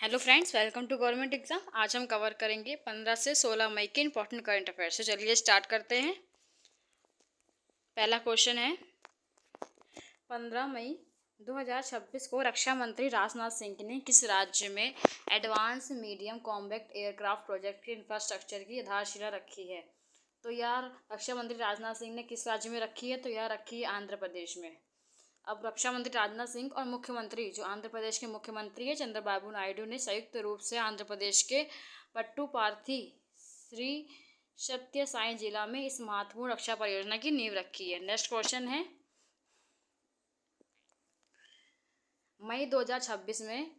Hello friends, welcome to government exam. आज हम cover करेंगे 15 से 16 मई के इंपॉर्टेंट करंट अफेयर्स। तो चलिए स्टार्ट करते हैं। पहला क्वेश्चन है, 15 मई 2026 को रक्षा मंत्री राजनाथ सिंह ने किस राज्य में advance medium combat aircraft project के इंफ्रास्ट्रक्चर की आधारशिला रखी है? तो यार रक्षा मंत्री राजनाथ सिंह ने किस राज्य में रखी है? तो यार रखी है आंध्र प्रदेश में। अब रक्षा मंत्री राजनाथ सिंह और मुख्यमंत्री जो आंध्र प्रदेश के मुख्यमंत्री है चंद्रबाबू नायडू ने संयुक्त रूप से आंध्र प्रदेश के पट्टुपार्थी श्री सत्य साई जिला में इस महत्वपूर्ण रक्षा परियोजना की नींव रखी है। नेक्स्ट क्वेश्चन है, मई 2026 में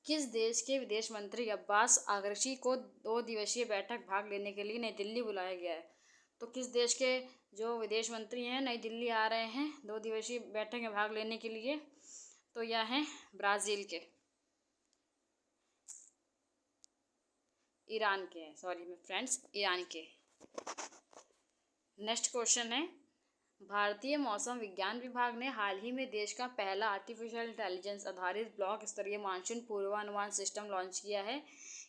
किस देश के विदेश मंत्री अब्बास आगरची को 2 दिवसीय बैठक भाग लेने के लिए नई दिल्ली बुलाया गया है? तो किस देश के जो विदेश मंत्री हैं नई दिल्ली आ रहे हैं 2 दिवसीय बैठक में भाग लेने के लिए? तो यह है ब्राज़ील के, ईरान के हैं, सॉरी फ्रेंड्स, ईरान के। नेक्स्ट क्वेश्चन है, भारतीय मौसम विज्ञान विभाग ने हाल ही में देश का पहला आर्टिफिशियल इंटेलिजेंस आधारित ब्लॉक स्तरीय मानसून पूर्वानुमान सिस्टम लॉन्च किया है।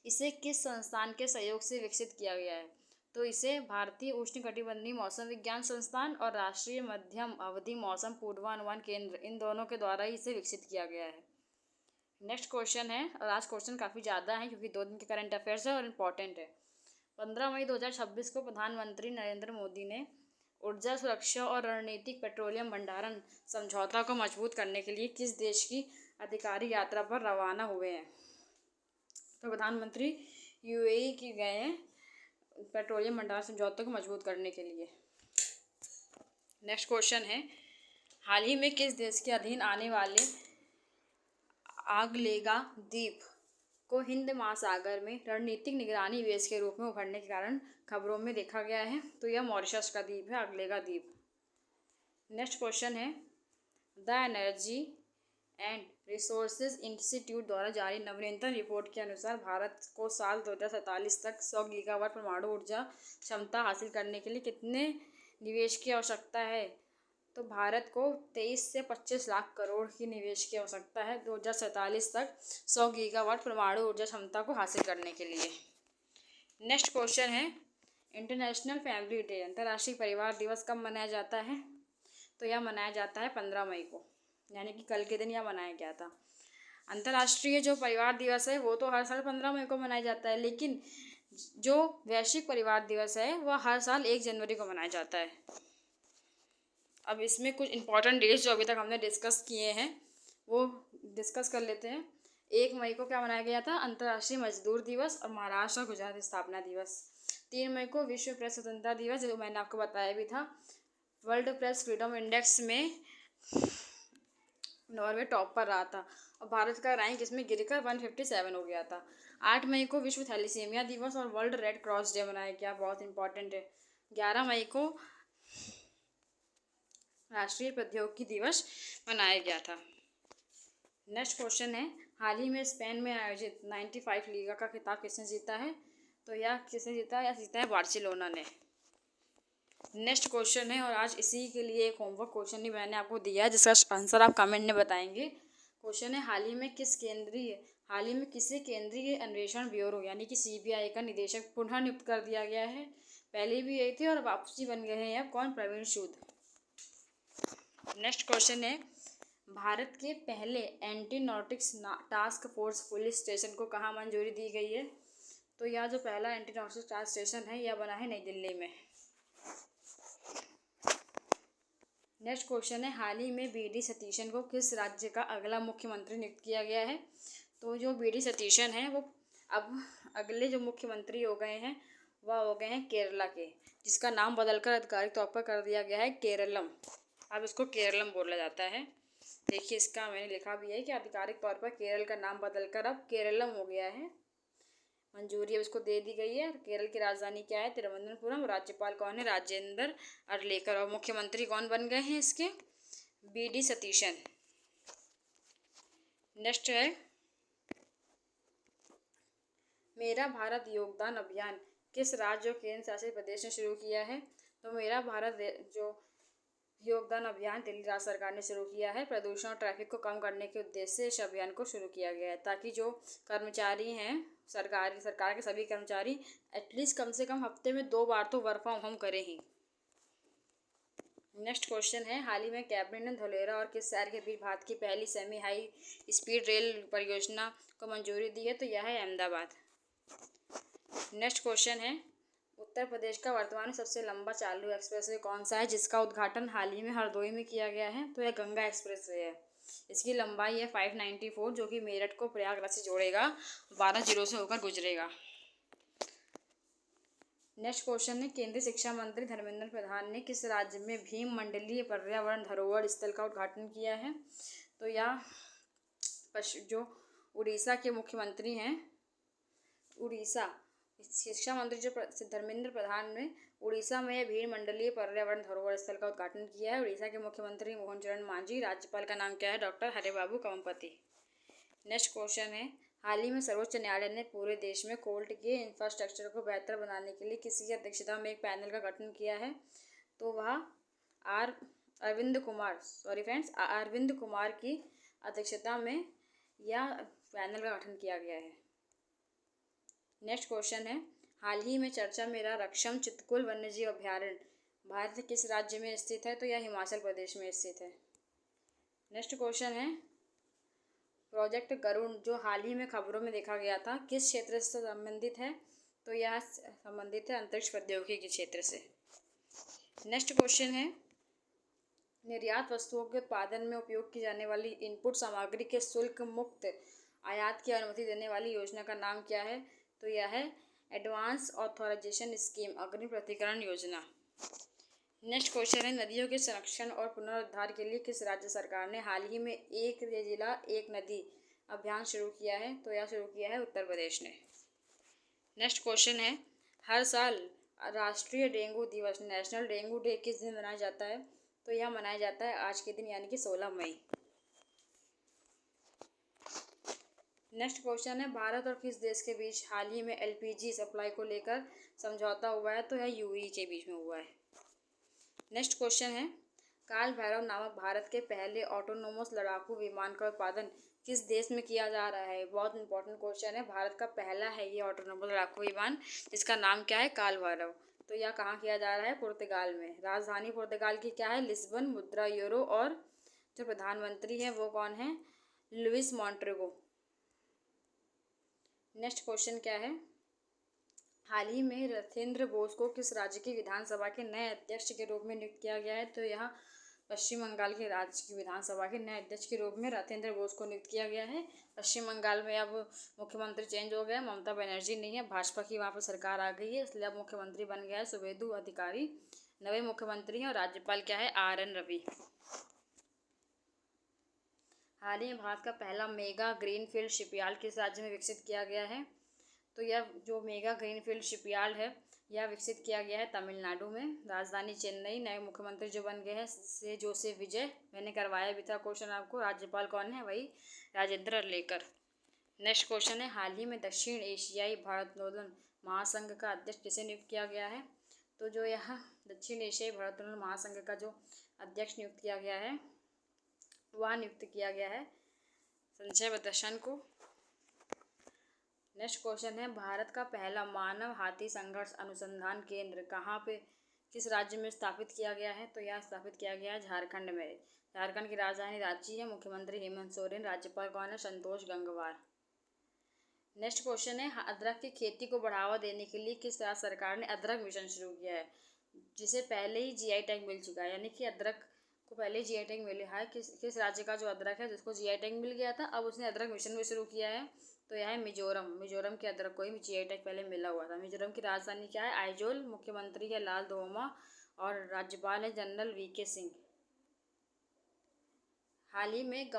इसे किस संस्थान के सहयोग से विकसित किया गया है? तो इसे भारतीय उष्णकटिबंधीय मौसम विज्ञान संस्थान और राष्ट्रीय मध्यम अवधि मौसम पूर्वानुमान केंद्र, इन दोनों के द्वारा ही इसे विकसित किया गया है। नेक्स्ट क्वेश्चन है, और आज क्वेश्चन काफ़ी ज़्यादा है क्योंकि 2 दिन के करंट अफेयर्स है और इम्पॉर्टेंट है। 15 मई 2026 को प्रधानमंत्री नरेंद्र मोदी ने ऊर्जा सुरक्षा और रणनीतिक पेट्रोलियम भंडारण समझौता को मजबूत करने के लिए किस देश की अधिकारी यात्रा पर रवाना हुए हैं? तो प्रधानमंत्री यूएई की गए हैं पेट्रोलियम भंडारण समझौते को मजबूत करने के लिए। नेक्स्ट क्वेश्चन है, हाल ही में किस देश के अधीन आने वाले आगलेगा द्वीप को हिंद महासागर में रणनीतिक निगरानी बेस के रूप में उभरने के कारण खबरों में देखा गया है? तो यह मॉरिशस का द्वीप है, आगलेगा द्वीप। नेक्स्ट क्वेश्चन है, the energy and resources institute द्वारा जारी नवीनतम रिपोर्ट के अनुसार भारत को साल 2047 तक 100 गीगावाट परमाणु ऊर्जा क्षमता हासिल करने के लिए कितने निवेश की आवश्यकता है? तो भारत को 23 से 25 लाख करोड़ की निवेश की आवश्यकता है 2047 तक 100 गीगावाट परमाणु ऊर्जा क्षमता को हासिल करने के लिए। नेक्स्ट क्वेश्चन है, इंटरनेशनल फैमिली डे अंतर्राष्ट्रीय परिवार दिवस कब मनाया जाता है? तो यह मनाया जाता है 15 मई को, यानी कि कल के दिन यह मनाया गया था। अंतर्राष्ट्रीय जो परिवार दिवस है वो तो हर साल 15 मई को मनाया जाता है, लेकिन जो वैश्विक परिवार दिवस है वह हर साल 1 जनवरी को मनाया जाता है। अब इसमें कुछ इंपॉर्टेंट डेट्स जो अभी तक हमने डिस्कस किए हैं वो डिस्कस कर लेते हैं। 1 मई को क्या मनाया गया था? अंतर्राष्ट्रीय मजदूर दिवस और महाराष्ट्र और गुजरात स्थापना दिवस। 3 मई को विश्व प्रेस स्वतंत्रता दिवस, जो मैंने आपको बताया भी था। वर्ल्ड प्रेस फ्रीडम इंडेक्स में नॉर्वे टॉप पर रहा था और भारत का रैंक इसमें गिरकर 157 हो गया था। 8 मई को विश्व थैलीसीमिया दिवस और वर्ल्ड रेड क्रॉस डे मनाया गया, बहुत इंपॉर्टेंट है। 11 मई को राष्ट्रीय प्रौद्योगिकी दिवस मनाया गया था। नेक्स्ट क्वेश्चन है, हाल ही में स्पेन में आयोजित 95 लीगा का खिताब किसने जीता है? तो यह किसने जीता है? यह जीता है बार्सिलोना ने। नेक्स्ट क्वेश्चन है, और आज इसी के लिए एक होमवर्क क्वेश्चन ही मैंने आपको दिया है जिसका आंसर आप कमेंट में बताएंगे। क्वेश्चन है, हाल ही में किसे केंद्रीय अन्वेषण ब्यूरो यानी कि सीबीआई का निदेशक पुनः नियुक्त कर दिया गया है? पहले भी यही थे और वापसी बन गए हैं। अब कौन? प्रवीण सूद। नेक्स्ट क्वेश्चन है, भारत के पहले anti narcotics task force police station को कहाँ मंजूरी दी गई है? तो यह जो पहला एंटी नार्कोटिक्स टास्क स्टेशन है यह बना है नई दिल्ली में। नेक्स्ट क्वेश्चन है, हाल ही में बी डी सतीशन को किस राज्य का अगला मुख्यमंत्री नियुक्त किया गया है? तो जो बी डी सतीशन है वो अब अगले जो मुख्यमंत्री हो गए हैं वह हो गए हैं केरला के, जिसका नाम बदलकर आधिकारिक तौर पर कर दिया गया है केरलम। अब इसको केरलम बोला जाता है। देखिए इसका मैंने लिखा भी है कि आधिकारिक तौर पर केरल का नाम बदलकर अब केरलम हो गया है। मंजूरी अब इसको दे दी गई है। केरल की राजधानी क्या है? तिरुवनंतपुरम। राज्यपाल कौन है? राजेंद्र अरलेकर। और मुख्यमंत्री कौन बन गए हैं इसके? B D Satheesan. नेक्स्ट है, मेरा भारत योगदान अभियान किस राज्य और केंद्र शासित प्रदेश ने शुरू किया है? तो मेरा भारत जो योगदान अभियान दिल्ली राज्य सरकार ने शुरू किया है। प्रदूषण और ट्रैफिक को कम करने के उद्देश्य से इस अभियान को शुरू किया गया है, ताकि जो कर्मचारी हैं सरकार के सभी कर्मचारी एटलीस्ट कम से कम हफ्ते में 2 बार तो वर्क फ्रॉम होम करें ही। नेक्स्ट क्वेश्चन है, हाल ही में कैबिनेट ने धोलेरा और किस शहर के बीच भारत की पहली सेमी हाई स्पीड रेल परियोजना को मंजूरी दी है? तो यह है अहमदाबाद। नेक्स्ट क्वेश्चन है, उत्तर प्रदेश का वर्तमान में सबसे लंबा चालू एक्सप्रेसवे कौन सा है जिसका उद्घाटन हाल ही में हरदोई में किया गया है? तो यह गंगा एक्सप्रेसवे है। इसकी लंबाई है 594, जो कि मेरठ को प्रयागराज से जोड़ेगा, 12 जिलों से होकर गुजरेगा। नेक्स्ट क्वेश्चन है, केंद्रीय शिक्षा मंत्री धर्मेंद्र प्रधान ने किस राज्य में भीम मंडलीय पर्यावरण धरोहर स्थल का उद्घाटन किया है? तो यह जो उड़ीसा के मुख्यमंत्री हैं, उड़ीसा शिक्षा मंत्री जो धर्मेंद्र प्रधान ने उड़ीसा में भीम मंडलीय पर्यावरण धरोहर स्थल का उद्घाटन किया है। उड़ीसा के मुख्यमंत्री मोहन चरण मांझी। राज्यपाल का नाम क्या है? डॉक्टर हरिबाबू कंपति। नेक्स्ट क्वेश्चन है, हाल ही में सर्वोच्च न्यायालय ने पूरे देश में कोर्ट के इंफ्रास्ट्रक्चर को बेहतर बनाने के लिए किसी की अध्यक्षता में एक पैनल का गठन किया है? तो वह अरविंद कुमार की अध्यक्षता में यह पैनल का गठन किया गया है। नेक्स्ट क्वेश्चन है, हाल ही में चर्चा में रहा रक्षम चितकुल वन्यजीव अभयारण्य भारत के किस राज्य में स्थित है? तो यह हिमाचल प्रदेश में स्थित है। नेक्स्ट क्वेश्चन है, प्रोजेक्ट गरुड़ जो हाल ही में खबरों में देखा गया था किस क्षेत्र से संबंधित है? तो यह संबंधित है अंतरिक्ष प्रौद्योगिकी के क्षेत्र से। नेक्स्ट क्वेश्चन है, निर्यात वस्तुओं के उत्पादन में उपयोग की जाने वाली इनपुट सामग्री के शुल्क मुक्त आयात की अनुमति देने वाली योजना का नाम क्या है? तो यह है एडवांस ऑथराइजेशन स्कीम, अग्रिम प्रतिकरण योजना। नेक्स्ट क्वेश्चन है, नदियों के संरक्षण और पुनरुद्धार के लिए किस राज्य सरकार ने हाल ही में एक जिला एक नदी अभियान शुरू किया है? तो यह शुरू किया है उत्तर प्रदेश ने। नेक्स्ट क्वेश्चन है, हर साल राष्ट्रीय डेंगू दिवस नेशनल डेंगू डे किस दिन मनाया जाता है? तो यह मनाया जाता है आज के दिन, यानी कि 16 मई। नेक्स्ट क्वेश्चन है, भारत और किस देश के बीच हाल ही में एलपीजी सप्लाई को लेकर समझौता हुआ है? तो यह यूएई के बीच में हुआ है। नेक्स्ट क्वेश्चन है, काल भैरव नामक भारत के पहले ऑटोनोमस लड़ाकू विमान का उत्पादन किस देश में किया जा रहा है? बहुत इंपॉर्टेंट क्वेश्चन है। भारत का पहला है ये ऑटोनोमस लड़ाकू विमान, जिसका नाम क्या है? काल भैरव। तो यह कहाँ किया जा रहा है? पुर्तगाल में। राजधानी पुर्तगाल की क्या है? लिस्बन। मुद्रा यूरो। और जो प्रधानमंत्री है वो कौन है? लुइस मॉन्टेगो। नेक्स्ट क्वेश्चन क्या है, हाल ही में राजेंद्र बोस को किस राज्य की विधानसभा के नए अध्यक्ष के रूप में नियुक्त किया गया है? तो यह पश्चिम बंगाल के राज्य की विधानसभा के नए अध्यक्ष के रूप में राजेंद्र बोस को नियुक्त किया गया है। पश्चिम बंगाल में अब मुख्यमंत्री चेंज हो गया, ममता बनर्जी नहीं है, भाजपा की वहाँ पर सरकार आ गई है, इसलिए अब मुख्यमंत्री बन गया है सुवेंदु अधिकारी, नए मुख्यमंत्री हैं। और राज्यपाल क्या है? RN रवि। हाल ही में भारत का पहला मेगा ग्रीनफील्ड शिपयार्ड किस राज्य में विकसित किया गया है? तो यह जो मेगा ग्रीनफील्ड शिपयार्ड है यह विकसित किया गया है तमिलनाडु में। राजधानी चेन्नई। नए मुख्यमंत्री जो बन गए हैं से जोसेफ विजय। मैंने करवाया भी था क्वेश्चन आपको। राज्यपाल कौन है? वही राजेंद्र लेकर। नेक्स्ट क्वेश्चन है, हाल ही में दक्षिण एशियाई भारोत्तोलन महासंघ का अध्यक्ष किसे नियुक्त किया गया है? तो जो यह दक्षिण एशियाई भारोत्तोलन महासंघ का जो अध्यक्ष नियुक्त किया गया है वह नियुक्त किया गया है संजय बदशन को। नेक्स्ट क्वेश्चन है, भारत का पहला मानव हाथी संघर्ष अनुसंधान केंद्र कहाँ पे किस राज्य में स्थापित किया गया है? तो यह स्थापित किया गया है झारखंड में। झारखंड की राजधानी रांची है। मुख्यमंत्री हेमंत सोरेन। राज्यपाल कौन है? संतोष गंगवार। नेक्स्ट क्वेश्चन है, अदरक की खेती को बढ़ावा देने के लिए किस राज्य सरकार ने अदरक मिशन शुरू किया है, जिसे पहले ही GI टैग मिल चुका है? यानी कि अदरक को पहले GI टैग मिला है। किस राज्य का जो अदरक है जिसको GI टैग मिल गया था, अब उसने अदरक मिशन भी शुरू किया है। तो यह है मिजोरम। मिजोरम के अदरक को ही GI टैग पहले मिला हुआ था। मिजोरम की राजधानी क्या है? आइजोल। मुख्यमंत्री है लाल धोमा और राज्यपाल है जनरल VK सिंह। हाल ही में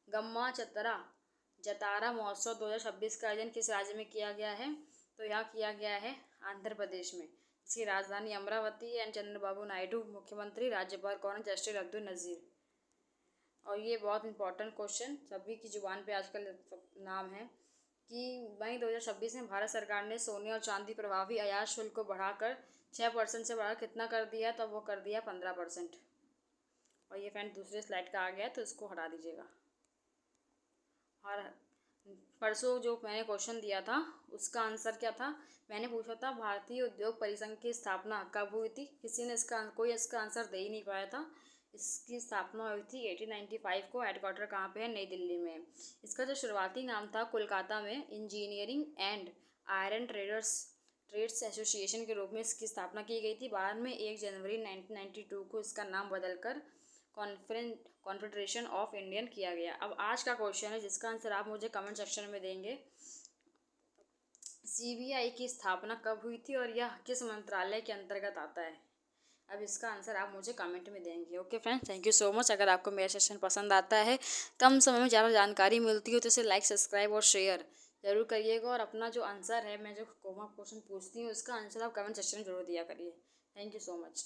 गम्मा जतारा महोत्सव 2026 का आयोजन किस राज्य में किया गया है? तो यह किया गया है आंध्र प्रदेश में। इसकी राजधानी अमरावती है। चंद्रबाबू नायडू मुख्यमंत्री। राज्यपाल कौन है? जस्टिस अब्दुल नज़ीर। और ये बहुत इंपॉर्टेंट क्वेश्चन सभी की जुबान पे आजकल नाम है कि मई 2026 में भारत सरकार ने सोने और चांदी प्रभावी आयात शुल्क को बढ़ाकर 6% से बढ़ाकर कितना कर दिया? तो वो कर दिया 15%। और ये फ्रेंड दूसरे स्लाइड का आ गया तो इसको हटा दीजिएगा। और परसों जो मैंने क्वेश्चन दिया था उसका आंसर क्या था, मैंने पूछा था भारतीय उद्योग परिसंघ की स्थापना कब हुई थी। किसी ने कोई इसका आंसर दे ही नहीं पाया था। इसकी स्थापना हुई थी 1895 को। हेडक्वार्टर कहाँ पे है, नई दिल्ली में। इसका जो शुरुआती नाम था कोलकाता में engineering and iron trades association के रूप में इसकी स्थापना की गई थी। बाद में 1 जनवरी 1992 को इसका नाम बदलकर कॉन्फेडरेशन ऑफ इंडियन किया गया। अब आज का क्वेश्चन है जिसका आंसर आप मुझे कमेंट सेक्शन में देंगे। सीबीआई की स्थापना कब हुई थी और यह किस मंत्रालय के अंतर्गत आता है। अब इसका आंसर आप मुझे कमेंट में देंगे। Okay friends, thank you so much. अगर आपको मेरा सेशन पसंद आता है, कम समय में ज़्यादा जानकारी मिलती हो तो इसे लाइक, सब्सक्राइब और शेयर ज़रूर करिएगा। और अपना जो आंसर है, मैं जो क्वेश्चन पूछती हूँ उसका आंसर आप कमेंट सेक्शन में जरूर दिया करिए। Thank you so much.